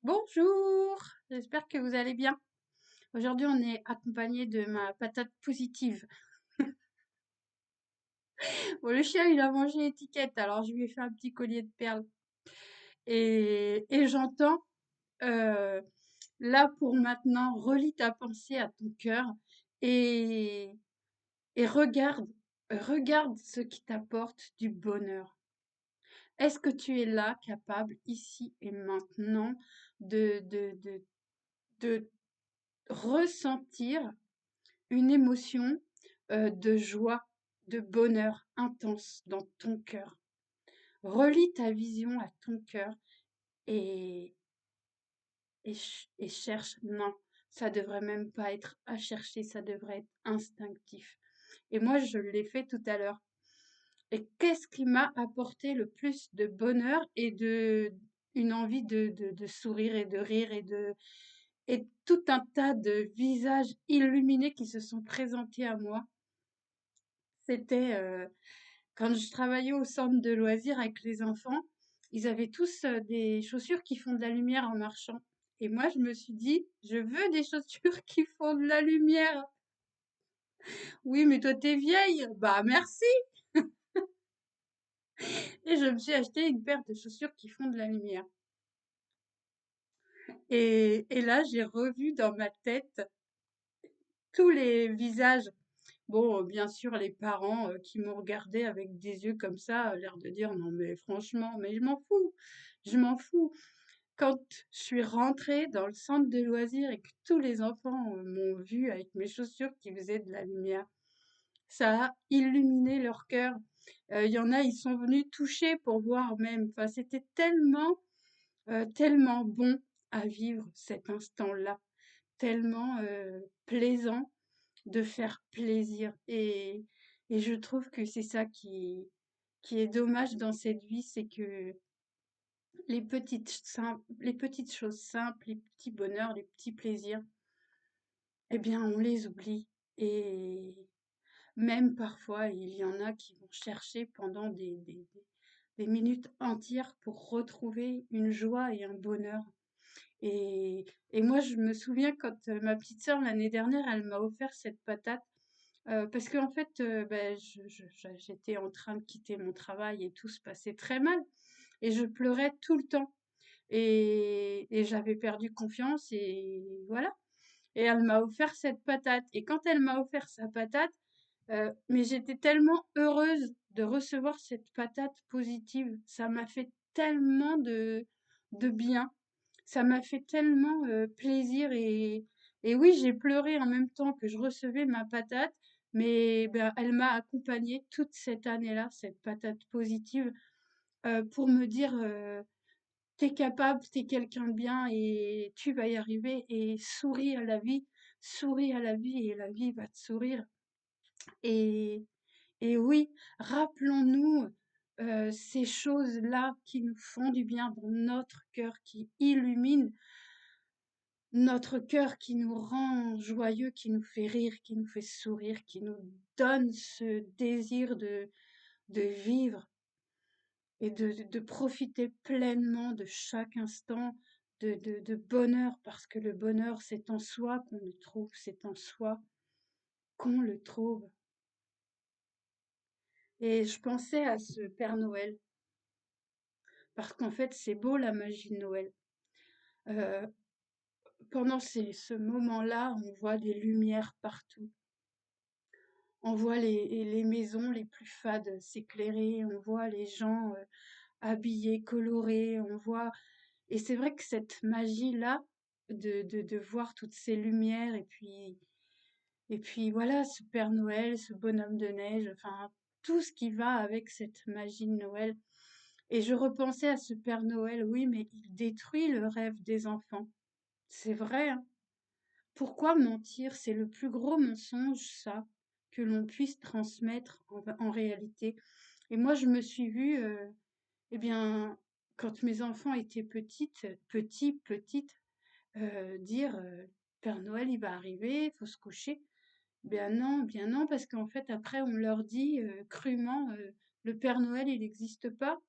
Bonjour, j'espère que vous allez bien. Aujourd'hui, on est accompagné de ma patate positive. Bon, le chien, il a mangé l'étiquette, alors je lui ai fait un petit collier de perles. Et j'entends, euh, là pour maintenant, relie ta pensée à ton cœur et, et regarde ce qui t'apporte du bonheur. Est-ce que tu es là, capable, ici et maintenant, de ressentir une émotion, de joie, de bonheur intense dans ton cœur. Relie ta vision à ton cœur et et cherche non, ça devrait même pas être à chercher, ça devrait être instinctif. Et moi, je l'ai fait tout à l'heure. Et qu'est-ce qui m'a apporté le plus de bonheur et de une envie de sourire et de rire et tout un tas de visages illuminés qui se sont présentés à moi. C'était, quand je travaillais au centre de loisirs avec les enfants, ils avaient tous, des chaussures qui font de la lumière en marchant et moi je me suis dit: «Je veux des chaussures qui font de la lumière». «Oui, mais toi t'es vieille». «Bah merci» et je me suis acheté une paire de chaussures qui font de la lumière et là, j'ai revu dans ma tête tous les visages. Bon, bien sûr, les parents, qui m'ont regardé avec des yeux comme ça, l'air de dire: «Non mais franchement, mais je m'en fous, je m'en fous». Quand je suis rentrée dans le centre de loisirs et que tous les enfants, m'ont vue avec mes chaussures qui faisaient de la lumière, ça a illuminé leur cœur. Il y en a, ils sont venus toucher pour voir même. Enfin, c'était tellement bon à vivre cet instant-là, tellement, plaisant de faire plaisir et je trouve que c'est ça qui est dommage dans cette vie, c'est que les petites choses simples, les petits bonheurs, les petits plaisirs, eh bien, on les oublie. Et même parfois, il y en a qui vont chercher pendant des minutes entières pour retrouver une joie et un bonheur. Et moi, je me souviens quand ma petite sœur, l'année dernière, elle m'a offert cette patate. Parce qu'en fait, bah, j'étais en train de quitter mon travail et tout se passait très mal. Et je pleurais tout le temps. Et j'avais perdu confiance et voilà. Et elle m'a offert cette patate. Et quand elle m'a offert sa patate, mais j'étais tellement heureuse de recevoir cette patate positive. Ça m'a fait tellement de bien. Ça m'a fait tellement plaisir et oui, j'ai pleuré en même temps que je recevais ma patate, mais ben, elle m'a accompagnée toute cette année-là, cette patate positive, pour me dire t'es capable, t'es quelqu'un de bien et tu vas y arriver et souris à la vie et la vie va te sourire. Et, et oui, rappelons-nous ces choses-là qui nous font du bien dans notre cœur, qui illuminent notre cœur, qui nous rend joyeux, qui nous fait rire, qui nous fait sourire, qui nous donne ce désir de vivre et de profiter pleinement de chaque instant de bonheur, parce que le bonheur, c'est en soi qu'on le trouve, c'est en soi qu'on le trouve. Et je pensais à ce Père Noël, parce qu'en fait, c'est beau la magie de Noël. Euh, Pendant ce moment-là, on voit des lumières partout. On voit les maisons les plus fades s'éclairer, on voit les gens habillés, colorés, on voit. Et c'est vrai que cette magie-là, de voir toutes ces lumières, et puis voilà, ce Père Noël, ce bonhomme de neige, enfin, tout ce qui va avec cette magie de Noël. Et je repensais à ce Père Noël, oui, mais il détruit le rêve des enfants. C'est vrai, hein. Pourquoi mentir? C'est le plus gros mensonge, ça, que l'on puisse transmettre en réalité. Et moi, je me suis vue, eh bien, quand mes enfants étaient petites, dire Père Noël, il va arriver, il faut se coucher. Bien non, parce qu'en fait, après, on leur dit crûment le Père Noël, il n'existe pas.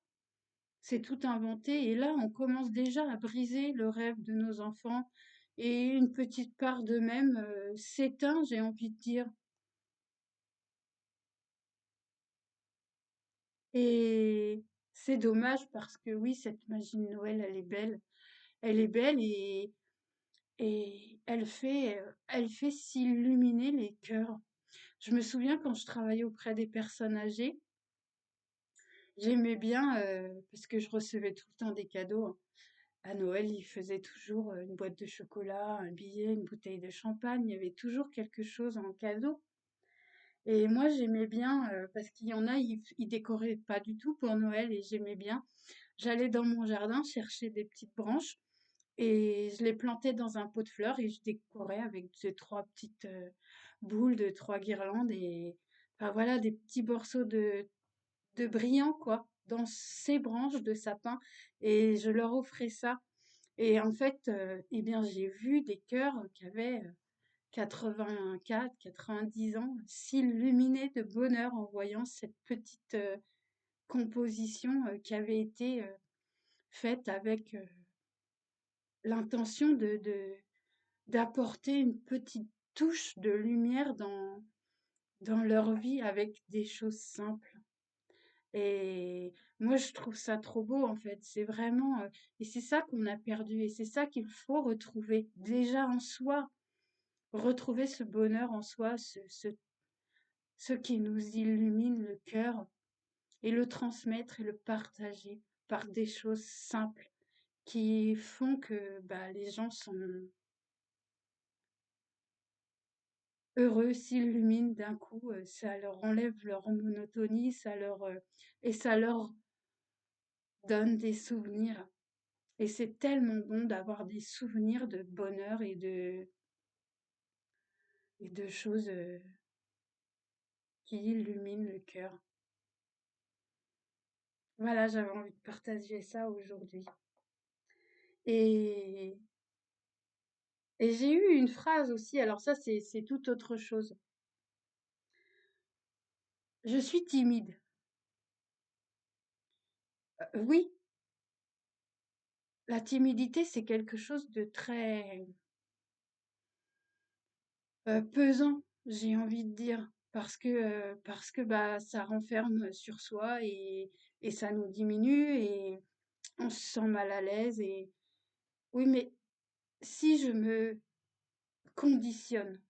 c'est tout inventé. Et là, on commence déjà à briser le rêve de nos enfants et une petite part d'eux-mêmes s'éteint, j'ai envie de dire. Et c'est dommage parce que oui, cette magie de Noël, elle est belle. Elle est belle et elle fait s'illuminer les cœurs. Je me souviens quand je travaillais auprès des personnes âgées, j'aimais bien, parce que je recevais tout le temps des cadeaux, hein. À Noël, ils faisaient toujours une boîte de chocolat, un billet, une bouteille de champagne. Il y avait toujours quelque chose en cadeau. Et moi, j'aimais bien, parce qu'il y en a, ils décoraient pas du tout pour Noël et j'aimais bien. J'allais dans mon jardin chercher des petites branches et je les plantais dans un pot de fleurs et je décorais avec ces trois petites boules de trois guirlandes et enfin voilà, des petits morceaux de brillant, quoi, dans ces branches de sapin et je leur offrais ça. Et en fait, eh bien, j'ai vu des cœurs qui avaient 84, 90 ans s'illuminer de bonheur en voyant cette petite composition qui avait été faite avec l'intention d'apporter une petite touche de lumière dans leur vie avec des choses simples. Et moi, je trouve ça trop beau, en fait. C'est vraiment, et c'est ça qu'on a perdu, et c'est ça qu'il faut retrouver déjà en soi, retrouver ce bonheur en soi, ce qui nous illumine le cœur, et le transmettre et le partager par des choses simples qui font que bah, les gens sont heureux, s'illuminent d'un coup, ça leur enlève leur monotonie, et ça leur donne des souvenirs. Et c'est tellement bon d'avoir des souvenirs de bonheur et de choses qui illuminent le cœur. Voilà, j'avais envie de partager ça aujourd'hui. Et, et j'ai eu une phrase aussi, alors ça c'est tout autre chose. Je suis timide. Oui, la timidité c'est quelque chose de très pesant, j'ai envie de dire, parce que bah ça renferme sur soi et ça nous diminue et on se sent mal à l'aise et oui, mais si je me conditionne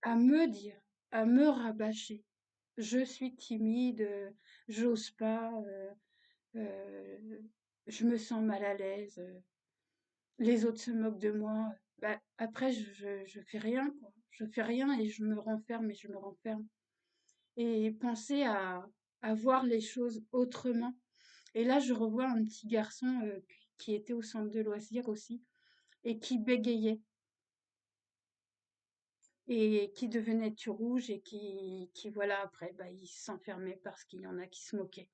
à me dire, à me rabâcher, je suis timide, j'ose pas, je me sens mal à l'aise, les autres se moquent de moi, bah après je fais rien quoi, je fais rien et je me renferme et je me renferme. Et penser à voir les choses autrement. Et là, je revois un petit garçon qui était au centre de loisirs aussi et qui bégayait et qui devenait tout rouge et qui voilà, après, bah, il s'enfermait parce qu'il y en a qui se moquaient.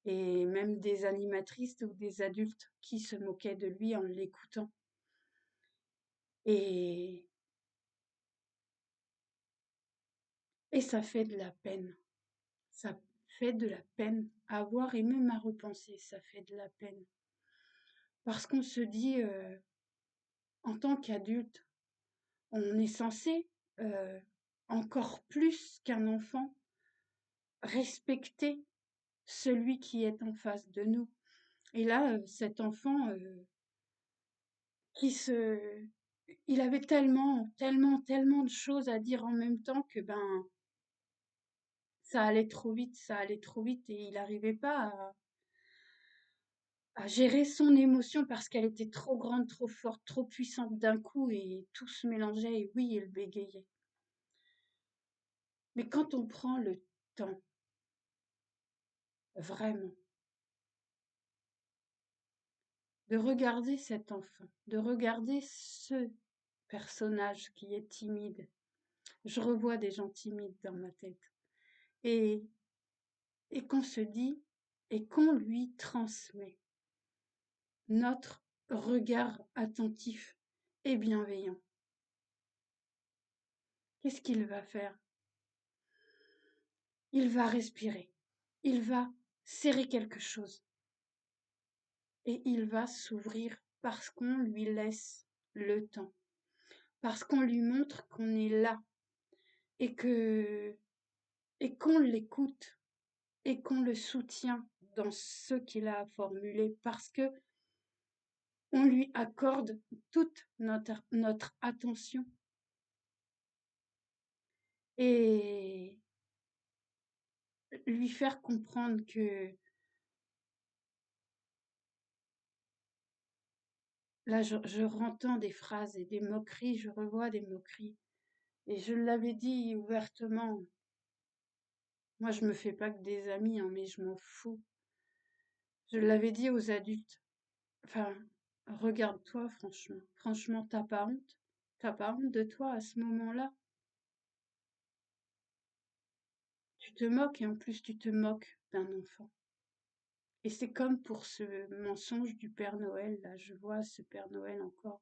Et même des animatrices ou des adultes qui se moquaient de lui en l'écoutant. Et, et ça fait de la peine. Ça fait de la peine à voir et même à repenser, ça fait de la peine. Parce qu'on se dit, en tant qu'adulte, on est censé, heu, encore plus qu'un enfant, respecter celui qui est en face de nous. Et là, cet enfant, qui se il avait tellement, tellement, tellement de choses à dire en même temps que, ben, ça allait trop vite et il n'arrivait pas à gérer son émotion parce qu'elle était trop grande, trop forte, trop puissante d'un coup et tout se mélangeait et oui, il bégayait. Mais quand on prend le temps, vraiment, de regarder cet enfant, de regarder ce personnage qui est timide. Je revois des gens timides dans ma tête. Et, et qu'on se dit, et qu'on lui transmet notre regard attentif et bienveillant. Qu'est-ce qu'il va faire? Il va respirer. il va serrer quelque chose et il va s'ouvrir parce qu'on lui laisse le temps, parce qu'on lui montre qu'on est là et que et qu'on l'écoute et qu'on le soutient dans ce qu'il a à formuler parce que on lui accorde toute notre attention. Et lui faire comprendre que là, je rentends des phrases et des moqueries, je revois des moqueries. Et je l'avais dit ouvertement, moi je me fais pas que des amis, hein, mais je m'en fous. Je l'avais dit aux adultes. Enfin, regarde-toi, franchement. Franchement, t'as pas honte? T'as pas honte de toi à ce moment-là? Tu te moques et en plus tu te moques d'un enfant. Et c'est comme pour ce mensonge du Père Noël, là, je vois ce Père Noël encore.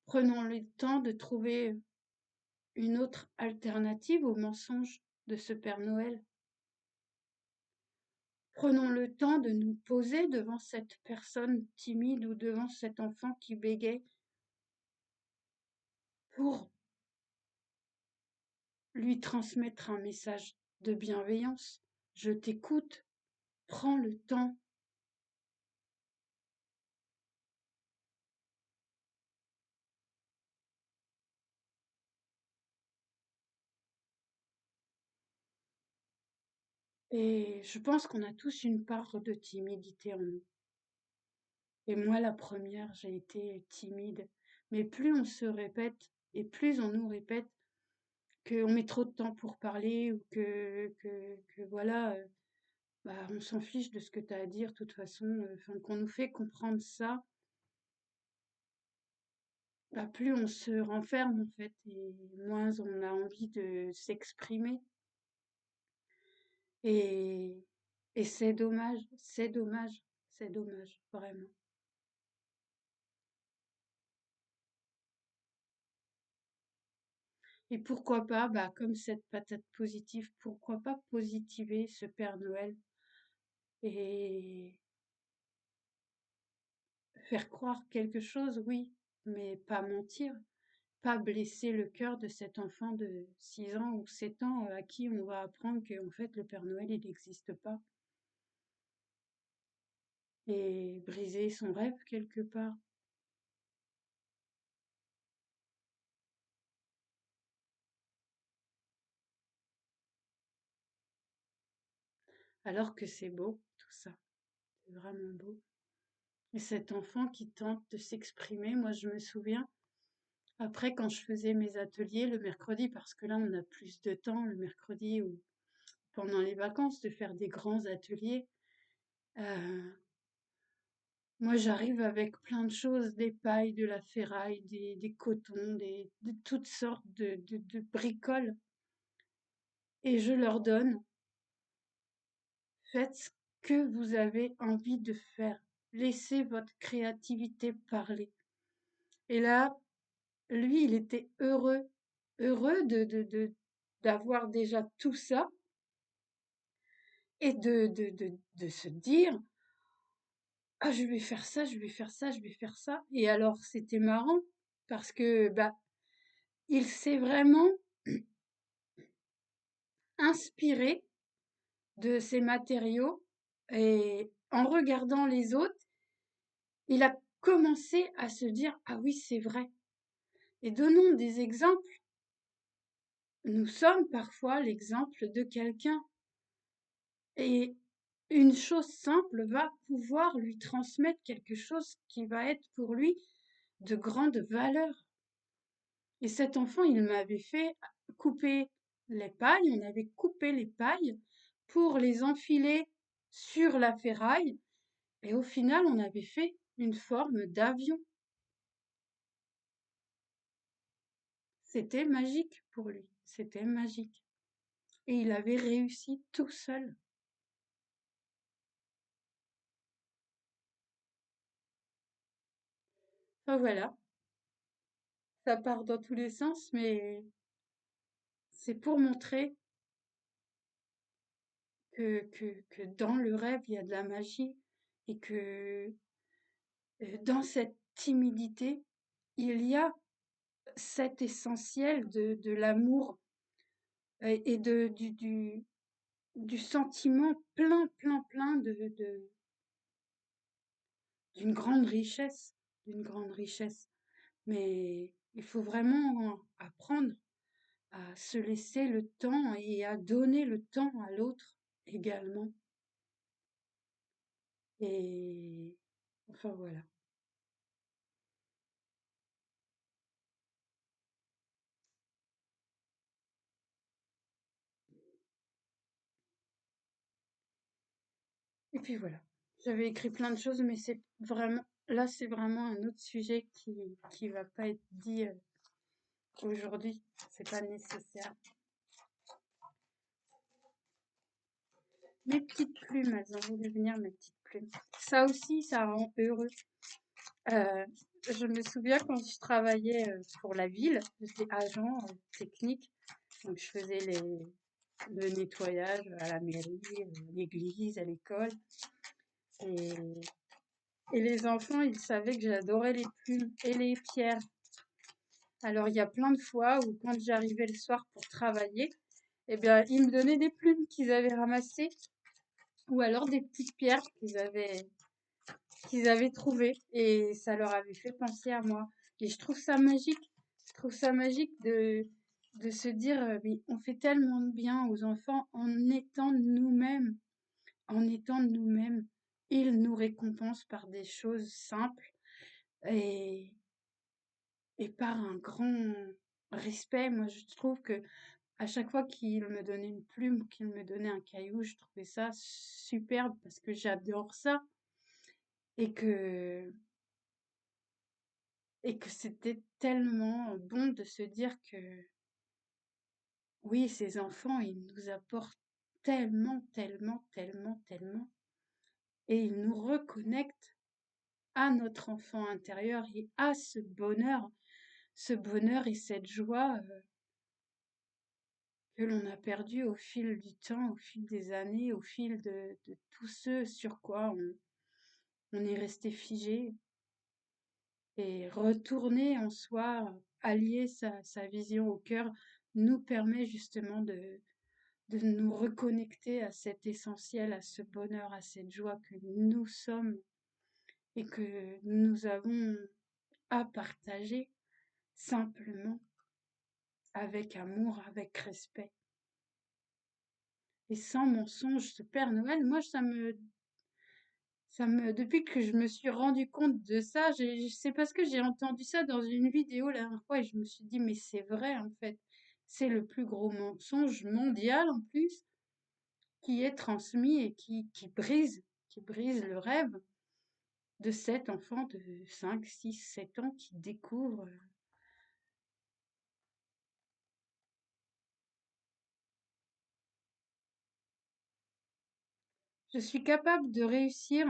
Prenons le temps de trouver une autre alternative au mensonge de ce Père Noël. Prenons le temps de nous poser devant cette personne timide ou devant cet enfant qui bégaye pour lui transmettre un message de bienveillance. Je t'écoute, prends le temps. Et je pense qu'on a tous une part de timidité en nous. Et moi, la première, j'ai été timide. Mais plus on se répète et plus on nous répète qu'on met trop de temps pour parler ou que voilà, bah, on s'en fiche de ce que tu as à dire, de toute façon, enfin, qu'on nous fait comprendre ça, bah, plus on se renferme en fait et moins on a envie de s'exprimer. Et, et c'est dommage, c'est dommage, c'est dommage, vraiment. Et pourquoi pas, bah, comme cette patate positive, pourquoi pas positiver ce Père Noël et faire croire quelque chose, oui, mais pas mentir, pas blesser le cœur de cet enfant de 6 ans ou 7 ans à qui on va apprendre qu'en fait le Père Noël il n'existe pas et briser son rêve quelque part. Alors que c'est beau tout ça, c'est vraiment beau. Et cet enfant qui tente de s'exprimer, moi je me souviens, après quand je faisais mes ateliers le mercredi, parce que là on a plus de temps le mercredi ou pendant les vacances de faire des grands ateliers, euh, moi, j'arrive avec plein de choses, des pailles, de la ferraille, des cotons, de toutes sortes de bricoles. Et je leur donne, faites ce que vous avez envie de faire. Laissez votre créativité parler. Et là, lui, il était heureux, heureux d'avoir déjà tout ça et de se dire, ah, je vais faire ça, je vais faire ça, je vais faire ça. Et alors, c'était marrant parce que, bah, il s'est vraiment inspiré de ces matériaux et en regardant les autres, il a commencé à se dire ah oui, c'est vrai. Et donnons des exemples. Nous sommes parfois l'exemple de quelqu'un et une chose simple va pouvoir lui transmettre quelque chose qui va être pour lui de grande valeur. Et cet enfant, il m'avait fait couper les pailles, on avait coupé les pailles pour les enfiler sur la ferraille et au final, on avait fait une forme d'avion. C'était magique pour lui, c'était magique. Et il avait réussi tout seul. Enfin voilà, ça part dans tous les sens, mais c'est pour montrer que dans le rêve, il y a de la magie et que dans cette timidité, il y a cet essentiel de l'amour et du sentiment plein, plein, plein d'une grande richesse, d'une grande richesse. Mais il faut vraiment apprendre à se laisser le temps et à donner le temps à l'autre également. Et enfin voilà. Et puis voilà. J'avais écrit plein de choses, mais c'est vraiment, là, c'est vraiment un autre sujet qui va pas être dit aujourd'hui. C'est pas nécessaire. Mes petites plumes, elles ont voulu venir, mes petites plumes. Ça aussi, ça rend heureux. Euh, je me souviens quand je travaillais pour la ville, j'étais agent technique, donc je faisais le nettoyage à la mairie, à l'église, à l'école. Et, et les enfants, ils savaient que j'adorais les plumes et les pierres. Alors il y a plein de fois où quand j'arrivais le soir pour travailler, eh bien, ils me donnaient des plumes qu'ils avaient ramassées ou alors des petites pierres qu'ils avaient trouvées et ça leur avait fait penser à moi. Et je trouve ça magique. Je trouve ça magique de se dire, mais on fait tellement de bien aux enfants en étant nous-mêmes, en étant nous-mêmes. Ils nous récompensent par des choses simples et, et par un grand respect. Moi, je trouve que à chaque fois qu'il me donnait une plume ou qu'il me donnait un caillou, je trouvais ça superbe parce que j'adore ça et que c'était tellement bon de se dire que oui, ces enfants, ils nous apportent tellement, tellement, tellement, tellement et ils nous reconnectent à notre enfant intérieur et à ce bonheur et cette joie que l'on a perdu au fil du temps, au fil des années, au fil de tout ce sur quoi on est resté figé et retourner en soi, allier sa vision au cœur, nous permet justement de nous reconnecter à cet essentiel, à ce bonheur, à cette joie que nous sommes et que nous avons à partager simplement avec amour, avec respect. Et sans mensonge, ce Père Noël, moi, depuis que je me suis rendu compte de ça, c'est parce que j'ai entendu ça dans une vidéo la dernière fois et je me suis dit, mais c'est vrai en fait. C'est le plus gros mensonge mondial en plus qui est transmis et qui brise le rêve de cet enfant de 5, 6, 7 ans qui découvre. Je suis capable de réussir,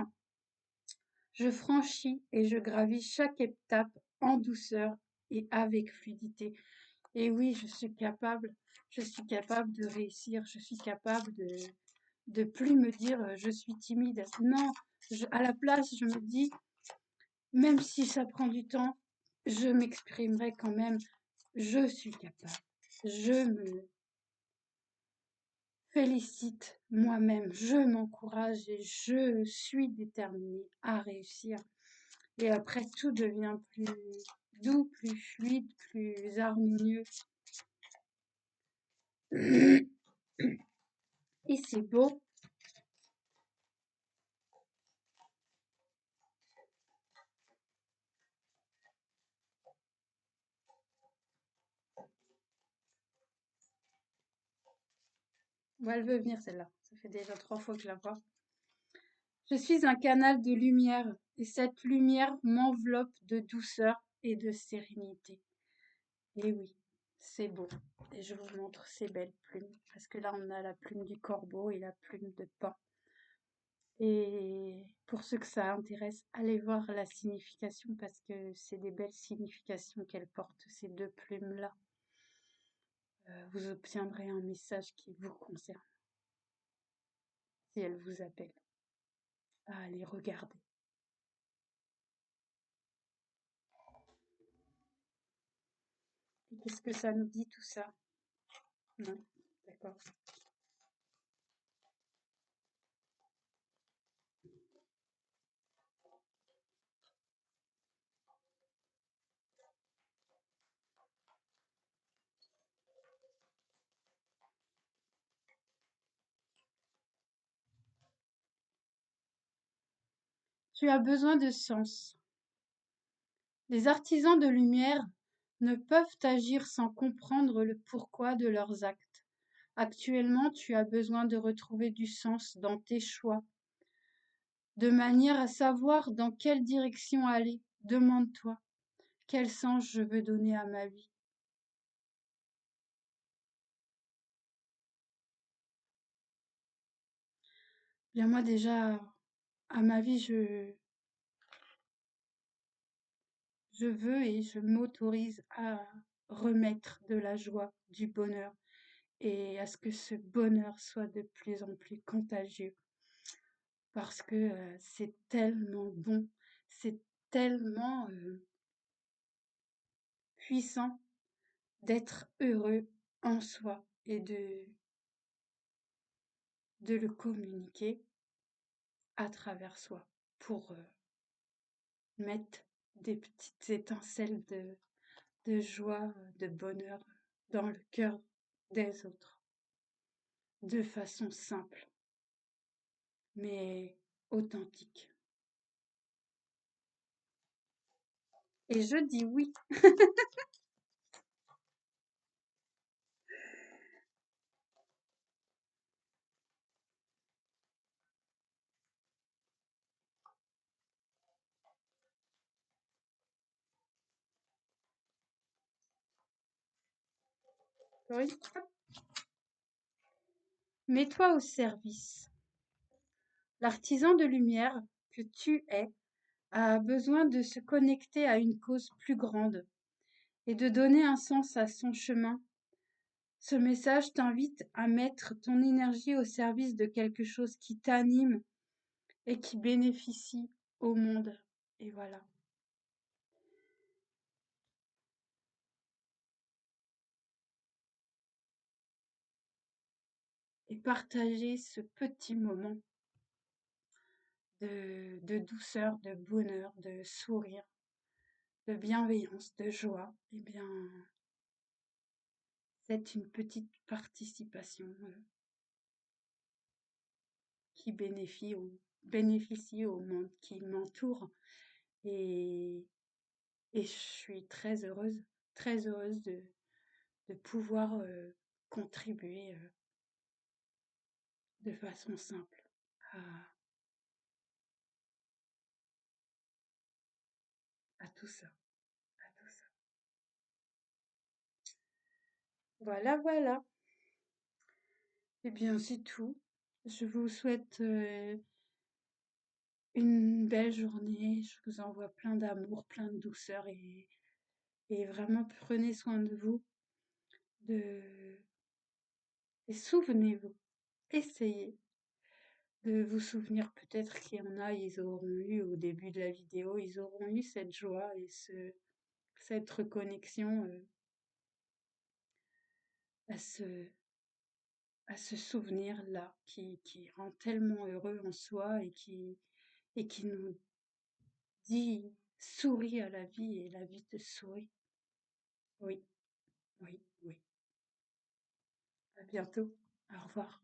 je franchis et je gravis chaque étape en douceur et avec fluidité. Et oui, je suis capable de réussir, je suis capable de plus me dire je suis timide. Non, à la place, je me dis, même si ça prend du temps, je m'exprimerai quand même. Je suis capable. Je me félicite moi-même, je m'encourage et je suis déterminée à réussir. Et après, tout devient plus doux, plus fluide, plus harmonieux. Et c'est beau. Bon, elle veut venir celle-là. Ça fait déjà 3 fois que je la vois. Je suis un canal de lumière et cette lumière m'enveloppe de douceur et de sérénité. Et oui, c'est beau. Et je vous montre ces belles plumes. Parce que là, on a la plume du corbeau et la plume de paon. Et pour ceux que ça intéresse, allez voir la signification parce que c'est des belles significations qu'elles portent, ces deux plumes-là. Vous obtiendrez un message qui vous concerne. si elle vous appelle, à aller regarder. Et qu'est-ce que ça nous dit tout ça? Non? D'accord. Tu as besoin de sens. Les artisans de lumière ne peuvent agir sans comprendre le pourquoi de leurs actes. Actuellement, tu as besoin de retrouver du sens dans tes choix, de manière à savoir dans quelle direction aller. Demande-toi, quel sens je veux donner à ma vie? Bien moi déjà, à ma vie, je veux et je m'autorise à remettre de la joie, du bonheur et à ce que ce bonheur soit de plus en plus contagieux parce que c'est tellement bon, c'est tellement puissant d'être heureux en soi et de le communiquer à travers soi pour mettre des petites étincelles de joie, de bonheur dans le cœur des autres de façon simple mais authentique. Et je dis oui. Oui. Mets-toi au service. L'artisan de lumière que tu es a besoin de se connecter à une cause plus grande et de donner un sens à son chemin. Ce message t'invite à mettre ton énergie au service de quelque chose qui t'anime et qui bénéficie au monde. Et voilà. Et partager ce petit moment de douceur, de bonheur, de sourire, de bienveillance, de joie, eh bien, c'est une petite participation qui bénéficie au monde qui m'entoure. Et, et je suis très heureuse de pouvoir contribuer de façon simple à, à tout ça, à tout ça. Voilà, voilà. Eh bien, c'est tout. Je vous souhaite une belle journée. Je vous envoie plein d'amour, plein de douceur et vraiment prenez soin de vous. De... Et souvenez-vous, essayez de vous souvenir peut-être qu'il y en a, ils auront eu au début de la vidéo, ils auront eu cette joie et cette reconnexion à à ce souvenir-là qui rend tellement heureux en soi et qui nous dit souris à la vie et la vie te sourit. Oui, oui, oui. À bientôt. Au revoir.